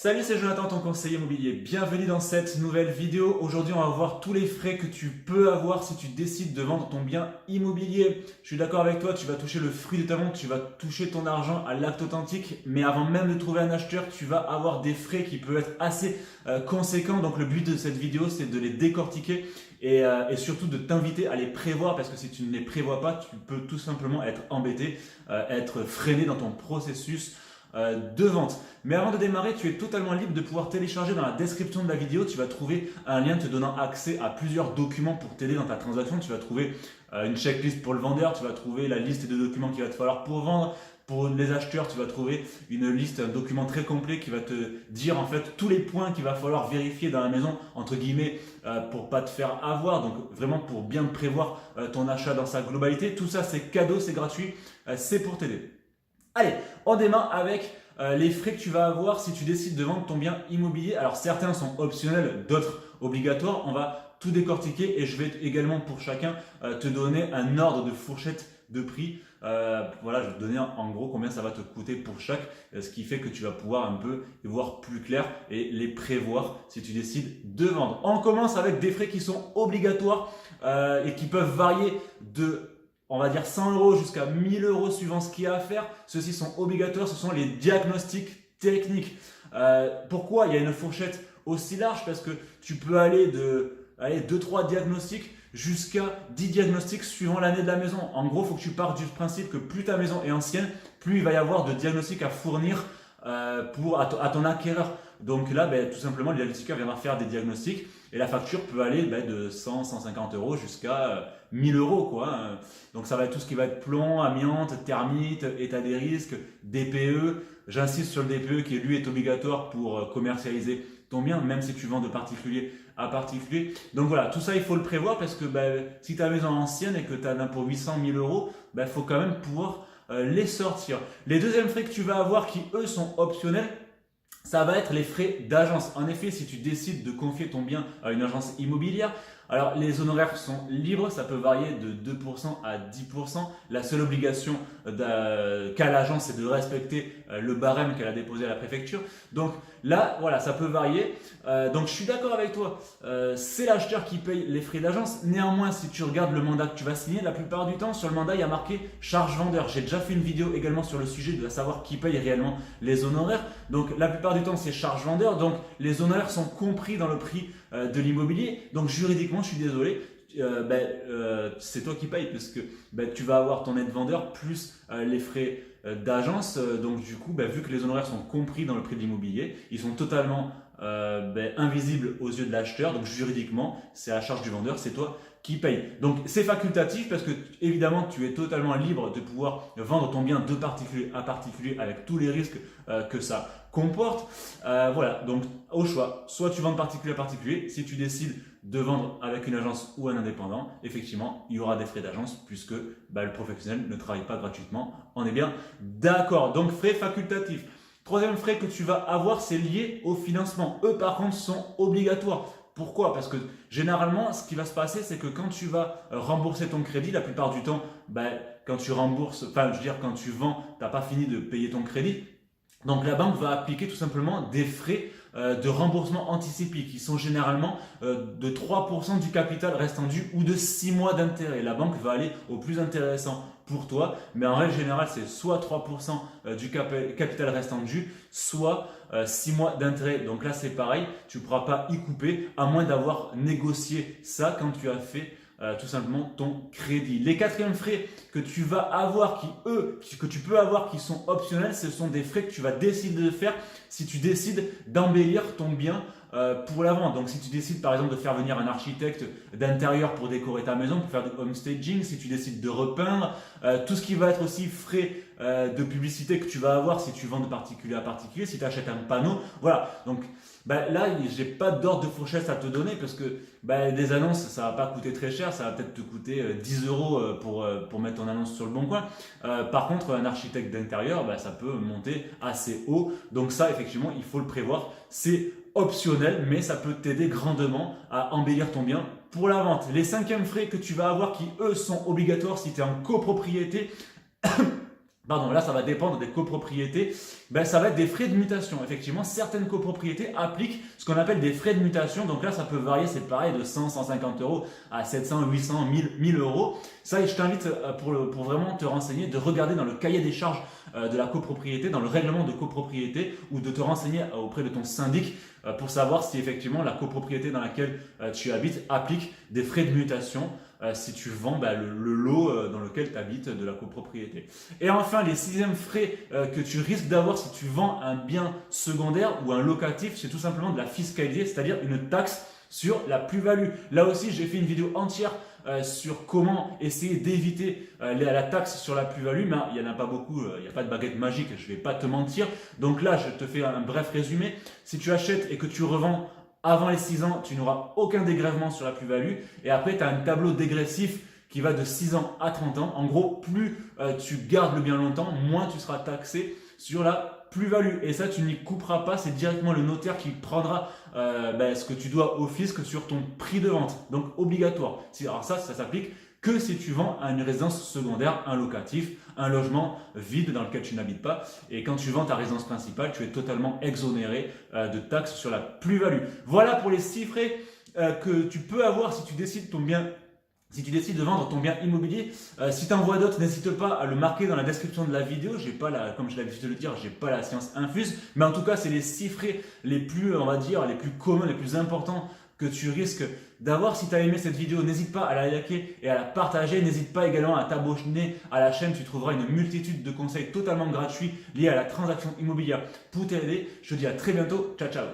Salut, c'est Jonathan, ton conseiller immobilier. Bienvenue dans cette nouvelle vidéo. Aujourd'hui, on va voir tous les frais que tu peux avoir si tu décides de vendre ton bien immobilier. Je suis d'accord avec toi, tu vas toucher le fruit de ta vente, tu vas toucher ton argent à l'acte authentique. Mais avant même de trouver un acheteur, tu vas avoir des frais qui peuvent être assez conséquents. Donc le but de cette vidéo, c'est de les décortiquer et surtout de t'inviter à les prévoir, parce que si tu ne les prévois pas, tu peux tout simplement être embêté, être freiné dans ton processus de vente. Mais avant de démarrer, tu es totalement libre de pouvoir télécharger dans la description de la vidéo. Tu vas trouver un lien te donnant accès à plusieurs documents pour t'aider dans ta transaction. Tu vas trouver une checklist pour le vendeur, tu vas trouver la liste de documents qu'il va te falloir pour vendre. Pour les acheteurs, tu vas trouver une liste, un document très complet qui va te dire en fait tous les points qu'il va falloir vérifier dans la maison, entre guillemets, pour pas te faire avoir. Donc vraiment pour bien prévoir ton achat dans sa globalité. Tout ça, c'est cadeau, c'est gratuit, c'est pour t'aider. Allez, on démarre avec les frais que tu vas avoir si tu décides de vendre ton bien immobilier. Alors certains sont optionnels, d'autres obligatoires. On va tout décortiquer et je vais également pour chacun te donner un ordre de fourchette de prix. Voilà, je vais te donner en gros combien ça va te coûter pour chaque, ce qui fait que tu vas pouvoir un peu y voir plus clair et les prévoir si tu décides de vendre. On commence avec des frais qui sont obligatoires et qui peuvent varier de, on va dire, 100 € jusqu'à 1000 € suivant ce qu'il y a à faire. Ceux-ci sont obligatoires, ce sont les diagnostics techniques. Pourquoi il y a une fourchette aussi large? Parce que tu peux aller de 2-3 diagnostics jusqu'à 10 diagnostics suivant l'année de la maison. En gros, il faut que tu partes du principe que plus ta maison est ancienne, plus il va y avoir de diagnostics à fournir à ton acquéreur. Donc là, tout simplement, le diagnostiqueur viendra faire des diagnostics et la facture peut aller de 100-150 € jusqu'à 1000 €, quoi. Donc ça va être tout ce qui va être plomb, amiante, thermite, état des risques, DPE. J'insiste sur le DPE qui lui est obligatoire pour commercialiser ton bien, même si tu vends de particulier à particulier. Donc voilà, tout ça il faut le prévoir parce que si ta maison est ancienne et que tu as un pour 800-1000 €, il faut quand même pouvoir les sortir. Les deuxièmes frais que tu vas avoir qui eux sont optionnels, ça va être les frais d'agence. En effet, si tu décides de confier ton bien à une agence immobilière, alors les honoraires sont libres, ça peut varier de 2% à 10%. La seule obligation qu'a l'agence, c'est de respecter le barème qu'elle a déposé à la préfecture. Donc là, voilà, ça peut varier. Donc je suis d'accord avec toi, c'est l'acheteur qui paye les frais d'agence. Néanmoins, si tu regardes le mandat que tu vas signer, la plupart du temps, sur le mandat, il y a marqué charge vendeur. J'ai déjà fait une vidéo également sur le sujet de savoir qui paye réellement les honoraires. Donc la plupart du temps, c'est charge vendeur. Donc les honoraires sont compris dans le prix de l'immobilier. Donc juridiquement, je suis désolé, c'est toi qui payes parce que tu vas avoir ton aide vendeur plus les frais d'agence. Donc du coup, vu que les honoraires sont compris dans le prix de l'immobilier, ils sont totalement invisibles aux yeux de l'acheteur. Donc juridiquement, c'est à la charge du vendeur, c'est toi qui paye. Donc c'est facultatif parce que évidemment tu es totalement libre de pouvoir vendre ton bien de particulier à particulier avec tous les risques que ça comporte. Voilà, donc au choix, soit tu vends de particulier à particulier. Si tu décides de vendre avec une agence ou un indépendant, effectivement il y aura des frais d'agence puisque le professionnel ne travaille pas gratuitement. On est bien d'accord. Donc frais facultatifs. Troisième frais que tu vas avoir, c'est lié au financement. Eux par contre sont obligatoires. Pourquoi? Parce que généralement, ce qui va se passer, c'est que quand tu vas rembourser ton crédit, la plupart du temps, quand tu rembourses, quand tu vends, tu n'as pas fini de payer ton crédit. Donc la banque va appliquer tout simplement des frais de remboursement anticipé qui sont généralement de 3% du capital restant dû ou de 6 mois d'intérêt. La banque va aller au plus intéressant pour toi, mais en règle générale, c'est soit 3% du capital restant dû, soit 6 mois d'intérêt. Donc là, c'est pareil, tu ne pourras pas y couper à moins d'avoir négocié ça quand tu as fait tout simplement ton crédit. Les quatrièmes frais que tu vas avoir, que tu peux avoir, qui sont optionnels, ce sont des frais que tu vas décider de faire si tu décides d'embellir ton bien pour la vente. Donc si tu décides par exemple de faire venir un architecte d'intérieur pour décorer ta maison, pour faire du home staging, si tu décides de repeindre, tout ce qui va être aussi frais de publicité que tu vas avoir si tu vends de particulier à particulier, si tu achètes un panneau, voilà. Donc là, j'ai pas d'ordre de fourchette à te donner parce que des annonces, ça va pas coûter très cher, ça va peut-être te coûter 10 € pour mettre ton annonce sur le bon coin. Par contre, un architecte d'intérieur, ça peut monter assez haut. Donc ça, effectivement, il faut le prévoir. C'est optionnel, mais ça peut t'aider grandement à embellir ton bien pour la vente. Les cinquièmes frais que tu vas avoir qui, eux, sont obligatoires si tu es en copropriété, Pardon, là ça va dépendre des copropriétés, ben, ça va être des frais de mutation. Effectivement, certaines copropriétés appliquent ce qu'on appelle des frais de mutation. Donc là, ça peut varier, c'est pareil, de 100, 150 euros à 700, 800, 1000 euros. Ça, je t'invite pour vraiment te renseigner, de regarder dans le cahier des charges de la copropriété, dans le règlement de copropriété, ou de te renseigner auprès de ton syndic pour savoir si effectivement la copropriété dans laquelle tu habites applique des frais de mutation si tu vends le lot dans lequel tu habites de la copropriété. Et enfin, les sixièmes frais que tu risques d'avoir si tu vends un bien secondaire ou un locatif, c'est tout simplement de la fiscalité, c'est-à-dire une taxe sur la plus-value. Là aussi, j'ai fait une vidéo entière sur comment essayer d'éviter la taxe sur la plus-value, mais il n'y en a pas beaucoup, il n'y a pas de baguette magique, je ne vais pas te mentir. Donc là, je te fais un bref résumé. Si tu achètes et que tu revends avant les 6 ans, tu n'auras aucun dégrèvement sur la plus-value. Et après, tu as un tableau dégressif qui va de 6 ans à 30 ans. En gros, plus tu gardes le bien longtemps, moins tu seras taxé sur la plus-value. Et ça, tu n'y couperas pas, c'est directement le notaire qui prendra ce que tu dois au fisc sur ton prix de vente. Donc, obligatoire. Alors ça s'applique que si tu vends à une résidence secondaire, un locatif, un logement vide dans lequel tu n'habites pas. Et quand tu vends ta résidence principale, tu es totalement exonéré de taxes sur la plus-value. Voilà pour les 6 frais que tu peux avoir si tu décides de vendre ton bien immobilier. Si tu en vois d'autres, n'hésite pas à le marquer dans la description de la vidéo. Comme j'ai l'habitude de le dire, j'ai pas la science infuse. Mais en tout cas, c'est les 6 frais les plus, on va dire, les plus communs, les plus importants que tu risques d'avoir. Si tu as aimé cette vidéo, n'hésite pas à la liker et à la partager. N'hésite pas également à t'abonner à la chaîne. Tu trouveras une multitude de conseils totalement gratuits liés à la transaction immobilière pour t'aider. Je te dis à très bientôt. Ciao, ciao.